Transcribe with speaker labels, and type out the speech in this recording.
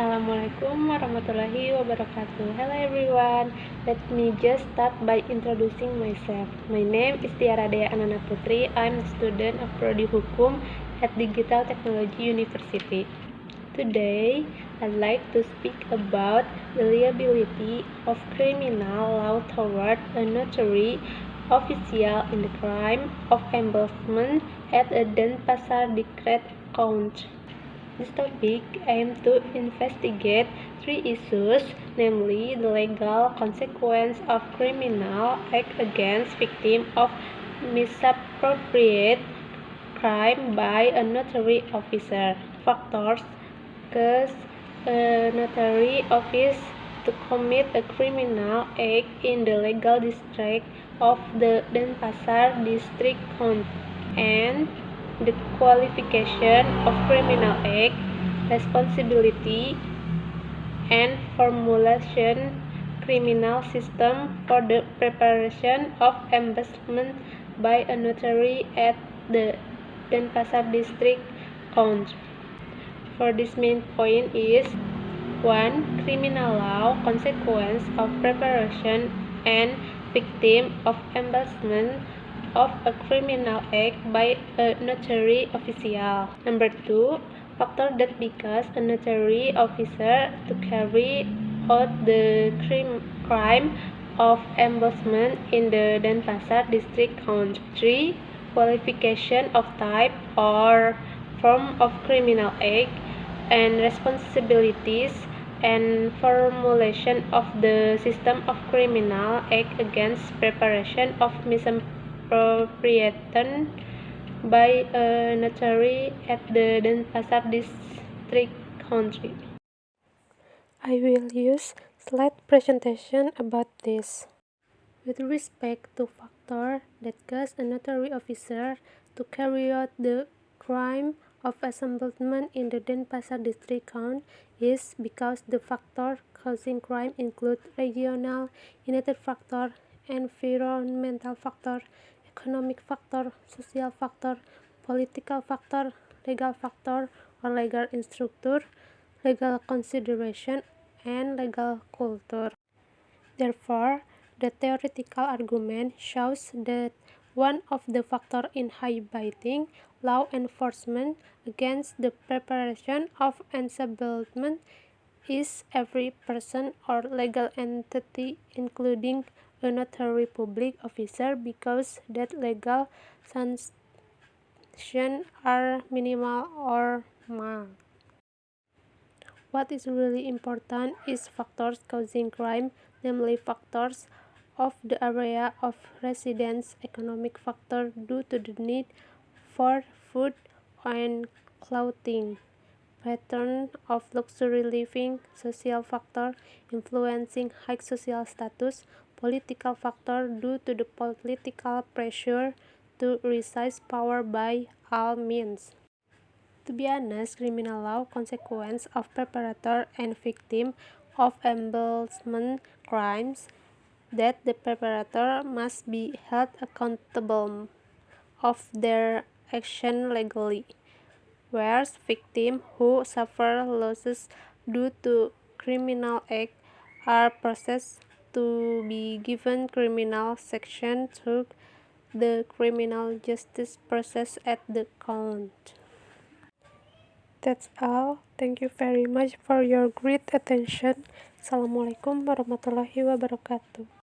Speaker 1: Assalamualaikum warahmatullahi wabarakatuh. Hello everyone. Let me just start by introducing myself. My name is Tiara Dea Anana Putri. I'm a student of Prodi Hukum at Digital Technology University. Today, I'd like to speak about the liability of criminal law toward a notary official in the crime of embezzlement at a Denpasar Decree account. This topic aims to investigate three issues, namely the legal consequence of criminal act against victims of misappropriate crime by a notary officer, factors cause a notary office to commit a criminal act in the legal district of the Denpasar district court, and the qualification of criminal act, responsibility, and formulation criminal system for the preparation of embezzlement by a notary at the Denpasar district court. For this main point is 1. Criminal law consequence of preparation and victim of embezzlement of a criminal act by a notary official. Number 2. Factor that because a notary officer to carry out the crime of embezzlement in the Denpasar district court. 3. Qualification of type or form of criminal act and responsibilities and formulation of the system of criminal act against preparation of misappropriation by a notary at the Denpasar district country. I will use slide presentation about this. With respect to factor that cause a notary officer to carry out the crime of embezzlement in the Denpasar district court is because the factor causing crime include regional, genetic factor, environmental factor, economic factor, social factor, political factor, legal factor or legal structure, legal consideration, and legal culture. Therefore, the theoretical argument shows that one of the factors inhibiting law enforcement against the preparation of embezzlement is every person or legal entity, including a notary public officer, because that legal sanctions are minimal or mild. What is really important is factors causing crime, namely factors of the area of residence, economic factor due to the need for food and clothing, pattern of luxury living, social factor influencing high social status, political factor due to the political pressure to resist power by all means. To be honest, criminal law consequence of perpetrator and victim of embezzlement crimes that the perpetrator must be held accountable of their action legally, whereas victims who suffer losses due to criminal act are processed to be given criminal sanction through the criminal justice process at the court. That's all. Thank you very much for your great attention. Assalamualaikum warahmatullahi wabarakatuh.